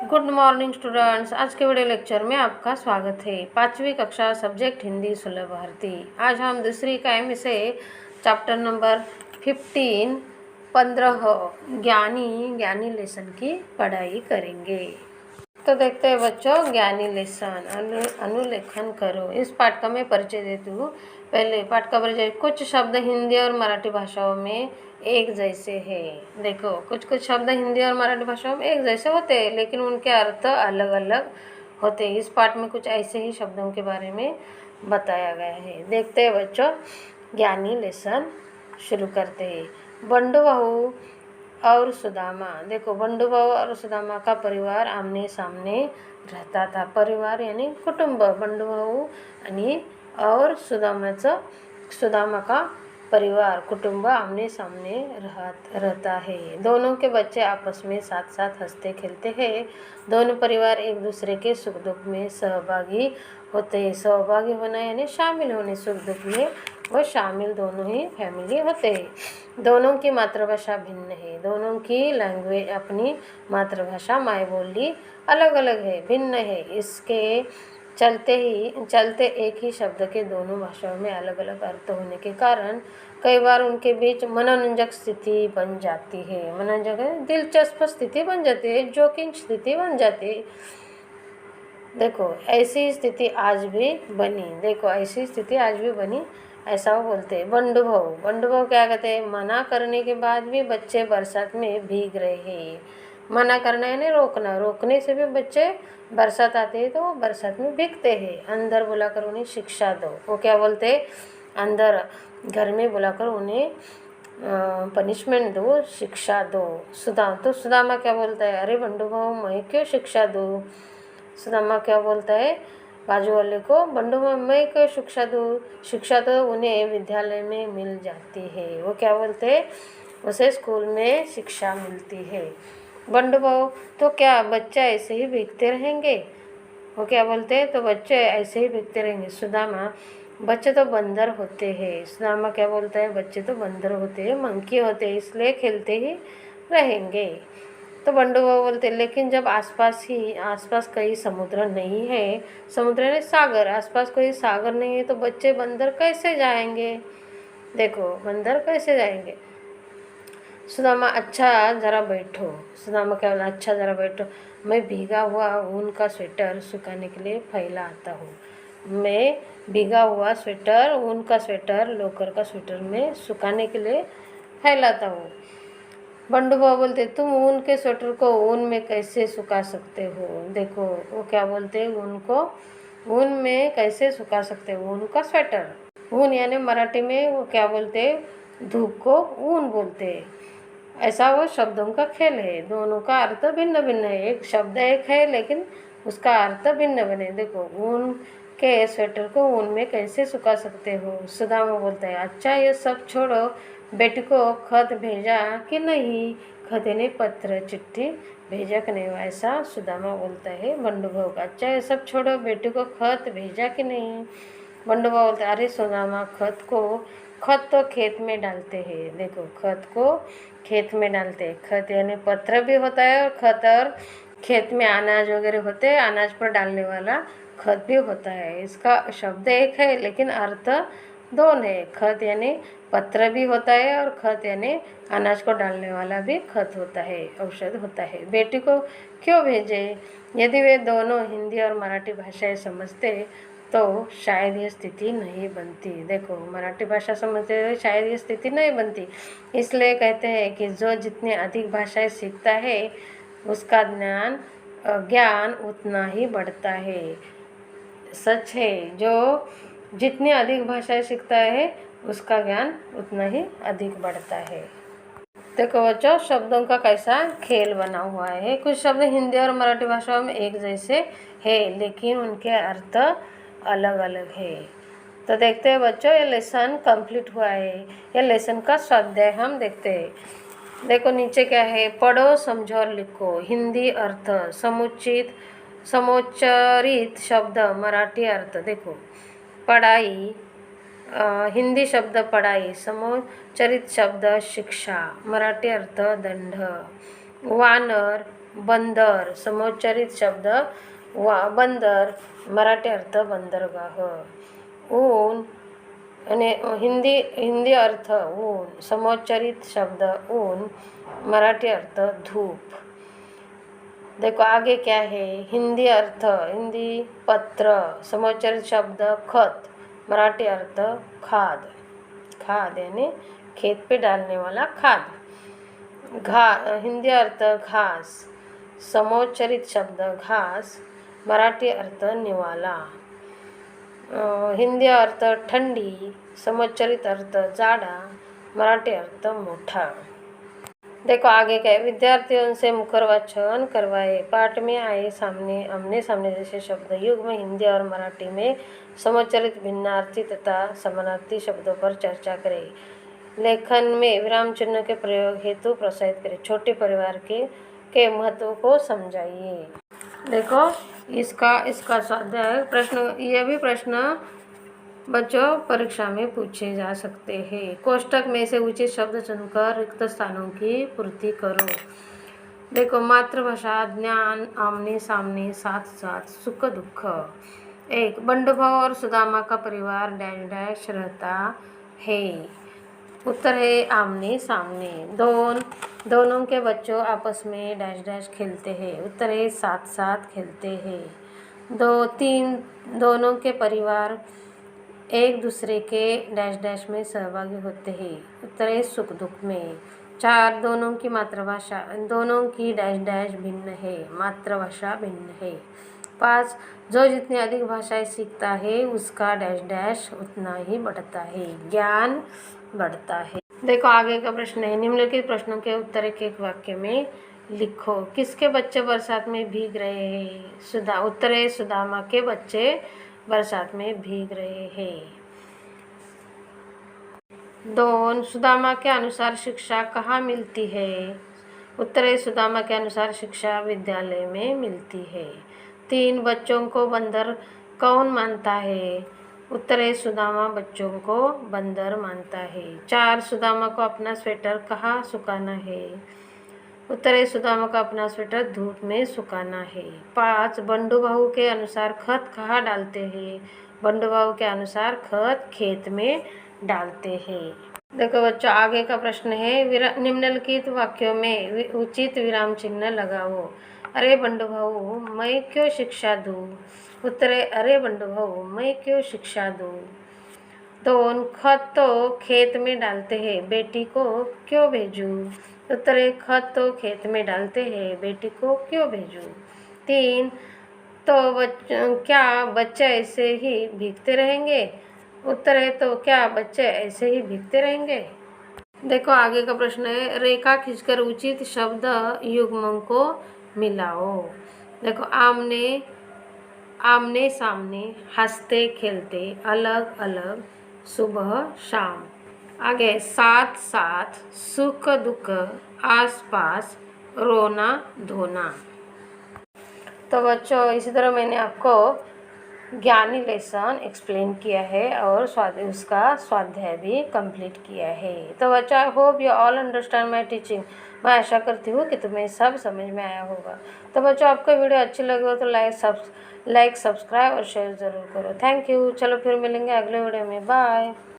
Good morning students. आज के video lecture में आपका स्वागत है। 5वीं कक्षा सब्जेक्ट हिंदी सुलभ भारती। आज हम दूसरी इकाई में से चैप्टर नंबर 15 ज्ञानी लेसन की पढ़ाई करेंगे। तो देखते हैं बच्चों, ज्ञानी लेसन अनुलेखन करो। इस पाठ का मैं परिचय देती हूँ। पहले पाठ का परिचय। कुछ शब्द हिंदी और मराठी भाषाओं में एक जैसे हैं। देखो, कुछ कुछ शब्द हिंदी और मराठी भाषाओं में एक जैसे होते हैं, लेकिन उनके अर्थ अलग अलग होते हैं। इस पाठ में कुछ ऐसे ही शब्दों के बारे में बताया गया है। देखते हैं बच्चों, ज्ञानी लेसन शुरू करते हैं। बंडू बहू और सुदामा। देखो, बंडू बहू और सुदामा का परिवार आमने सामने रहता था। परिवार यानी कुटुंब। बंडू भाऊ आणि और सुदामा का परिवार कुटुंब आमने सामने रहता है। दोनों के बच्चे आपस में साथ साथ हंसते खेलते हैं। दोनों परिवार एक दूसरे के सुख दुख में सहभागी होते हैं। सहभागी होना यानी शामिल होने, सुख दुख में वो शामिल दोनों ही फैमिली होते हैं। दोनों की मातृभाषा भिन्न है। दोनों की लैंग्वेज, अपनी मातृभाषा माय बोली अलग अलग है, भिन्न है। इसके चलते एक ही शब्द के दोनों भाषाओं में अलग अलग अर्थ होने के कारण कई बार उनके बीच मनोरंजक स्थिति बन जाती है। मनोरंजक दिलचस्प स्थिति बन जाती है, जोकिंग स्थिति बन जाती है। देखो, ऐसी स्थिति आज भी बनी। ऐसा वो बोलते हैं। बंडू भाऊ क्या कहते हैं? मना करने के बाद भी बच्चे बरसात में भीग रहे हैं। मना करना यानी रोकना, रोकने से भी बच्चे बरसात आते हैं तो वो बरसात में भीगते हैं। अंदर बुलाकर उन्हें शिक्षा दो। वो क्या बोलते हैं? अंदर घर में बुलाकर उन्हें पनिशमेंट दो, शिक्षा दो। सुदामा क्या बोलता है? अरे बंडू भाऊ, मैं क्यों शिक्षा दूँ? सुदामा क्या बोलता है बाजू वाले को? बंडू भाऊ, मैं क्यों शिक्षा दूँ? शिक्षा तो उन्हें विद्यालय में मिल जाती है। वो क्या बोलते हैं? उसे स्कूल में शिक्षा मिलती है। बंडू भाऊ, तो क्या बच्चे ऐसे ही भीगते रहेंगे? वो क्या बोलते हैं? तो बच्चे ऐसे ही भीगते रहेंगे। सुदामा, बच्चे तो बंदर होते हैं। सुदामा क्या बोलता है? बच्चे तो बंदर होते हैं, मंकी होते हैं, इसलिए खेलते ही रहेंगे। तो बंडू बाबू बोलते, लेकिन जब आसपास कहीं समुद्र नहीं है, समुद्र यानी सागर, आसपास कोई सागर नहीं है तो बच्चे बंदर कैसे जाएंगे? देखो, बंदर कैसे जाएंगे? सुदामा, अच्छा जरा बैठो। सुदामा क्या बोला? अच्छा जरा बैठो, मैं भीगा हुआ ऊन का स्वेटर सुखाने के लिए फैला आता हूँ। मैं भीगा हुआ स्वेटर, ऊन का स्वेटर, लोकर का स्वेटर में सुखाने के लिए फैलाता हूँ। बंडू बाबू बोलते, तुम ऊन के स्वेटर को ऊन में कैसे सुखा सकते हो? देखो, वो क्या बोलते हैं? ऊन को ऊन में कैसे सुखा सकते हो? ऊन का स्वेटर, ऊन यानी मराठी में वो क्या बोलते हैं? धूप को ऊन बोलते हैं। ऐसा वो शब्दों का खेल है। दोनों का अर्थ भिन्न भिन्न है। एक शब्द एक है, लेकिन उसका अर्थ भिन्न भिन्न है। देखो, ऊन के स्वेटर को ऊन में कैसे सुखा सकते हो? सुदामा बोलता है, अच्छा ये सब छोड़ो, बेटी को खत भेजा कि नहीं? खत यानी पत्र, चिट्ठी भेजा कि नहीं? ऐसा सुदामा बोलता है बंडू भाऊ का। अच्छा ये सब छोड़ो, बेटी को खत भेजा कि नहीं? बंडू भाऊ बोलता है, अरे सुदामा, खत तो खेत में डालते हैं। देखो, खत को खेत में डालते हैं। खत यानी पत्र भी होता है, और खत और खेत में अनाज वगैरह होते हैं, अनाज पर डालने वाला खत भी होता है। इसका शब्द एक है, लेकिन अर्थ दोनों है। खत यानी पत्र भी होता है, और खत यानी अनाज को डालने वाला भी खत होता है, औषध होता है। बेटी को क्यों भेजे? यदि वे दोनों हिंदी और मराठी भाषाएं समझते तो शायद ये स्थिति नहीं बनती। देखो, मराठी भाषा समझते हुए शायद ये स्थिति नहीं बनती। इसलिए कहते हैं कि जो जितनी अधिक भाषाएं सीखता है उसका ज्ञान उतना ही बढ़ता है। सच है, जो जितनी अधिक भाषाएं सीखता है उसका ज्ञान उतना ही अधिक बढ़ता है। देखो बच्चों, शब्दों का कैसा खेल बना हुआ है। कुछ शब्द हिंदी और मराठी भाषाओं में एक जैसे है, लेकिन उनके अर्थ अलग अलग है। तो देखते हैं बच्चों, ये लेसन कंप्लीट हुआ है। ये लेसन का स्वाध्याय हम देखते हैं। देखो नीचे क्या है? पढ़ो, समझो और लिखो। हिंदी अर्थ, समोच्चरित शब्द, मराठी अर्थ। देखो, पढ़ाई, हिंदी शब्द पढ़ाई, समोच्चरित शब्द शिक्षा, मराठी अर्थ दंड। वानर, बंदर, समोच्चरित शब्द बंदर, मराठी अर्थ बंदरगाह. ऊन आणि हिंदी अर्थ ऊन, समोच्चरित शब्द ऊन, मराठी अर्थ धूप. देखो आगे क्या है. हिंदी पत्र, समोच्चरित शब्द खत, मराठी अर्थ खाद. खाद यानी खेत पे डालने वाला खाद. हिंदी अर्थ घास, समोच्चरित शब्द घास, मराठी अर्थ निवाला. हिंदी अर्थ ठंडी, समोच्चरित अर्थ जाड़ा, मराठी अर्थ मोठा. देखो आगे क्या है. विद्यार्थियों से मुखर वाचन करवाए. पाठ में आए सामने आमने सामने जैसे शब्द युग्म हिंदी और मराठी में समोच्चरित भिन्नार्थी तथा समानार्थी शब्दों पर चर्चा करें. लेखन में विराम चिन्ह के प्रयोग हेतु प्रोत्साहित करें. छोटे परिवार के महत्व को समझाइए. देखो इसका स्वाध्याय प्रश्न, यह भी प्रश्न बच्चों परीक्षा में पूछे जा सकते हैं. कोष्टक में से उचित शब्द चुनकर रिक्त स्थानों की पूर्ति करो. देखो मातृभाषा, ज्ञान, आमने सामने, साथ साथ, सुख दुख. 1. बंडुभाव और सुदामा का परिवार डैश डैश रहता है. उत्तर है आमने सामने. दोनों के बच्चों आपस में डैश डैश खेलते हैं. उत्तर है साथ साथ खेलते हैं. 3. दोनों के परिवार एक दूसरे के डैश डैश में सहभागी होते हैं. उत्तर है सुख दुख में. 4. दोनों की डैश डैश भिन्न है. मातृभाषा भिन्न है. 5. जो जितनी अधिक भाषाएं सीखता है उसका डैश डैश उतना ही बढ़ता है, ज्ञान बढ़ता है. देखो आगे का प्रश्न है. निम्नलिखित प्रश्नों के उत्तर एक वाक्य में लिखो. किसके बच्चे बरसात में भीग रहे हैं. उत्तर है सुदामा के बच्चे बरसात में भीग रहे हैं. 2. सुदामा के अनुसार शिक्षा कहाँ मिलती है. उत्तर है सुदामा के अनुसार शिक्षा विद्यालय में मिलती है. 3. बच्चों को बंदर कौन मानता है. उत्तर है सुदामा बच्चों को बंदर मानता है. 4. सुदामा को अपना स्वेटर कहाँ सुखाना है. उत्तर है सुदामा का अपना स्वेटर धूप में सुखाना है. 5. बंडू बहू के अनुसार खत कहाँ डालते हैं. बंडू बहू के अनुसार खत खेत में डालते हैं. देखो बच्चों आगे का प्रश्न है. निम्नलिखित वाक्यों में उचित विराम चिन्ह लगाओ. अरे बंडू बहू मैं क्यों शिक्षा दूँ. उत्तर है अरे बंडू बहू मैं क्यों शिक्षा दूँ. 2. खत तो खेत में डालते हैं, बेटी को क्यों भेजूँ. उत्तर है खत तो खेत में डालते हैं, बेटी को क्यों भेजूँ. 3. तो क्या बच्चे ऐसे ही भीगते रहेंगे. उत्तर है तो क्या बच्चे ऐसे ही भीगते रहेंगे. देखो आगे का प्रश्न है. रेखा खींचकर उचित शब्द युग्मों को मिलाओ. देखो आमने सामने, हंसते खेलते, अलग अलग, सुबह शाम. आगे साथ साथ, सुख दुख, आस पास, रोना धोना. तो बच्चों इसी तरह मैंने आपको ज्ञानी लेसन एक्सप्लेन किया है और उसका स्वाध्याय भी कंप्लीट किया है. तो बच्चों I hope you all understand my teaching. मैं आशा करती हूँ कि तुम्हें सब समझ में आया होगा. तो बच्चों आपको वीडियो अच्छी लगी हो तो लाइक सब्सक्राइब और शेयर ज़रूर करो. Thank you. चलो फिर मिलेंगे अगले वीडियो में. बाय.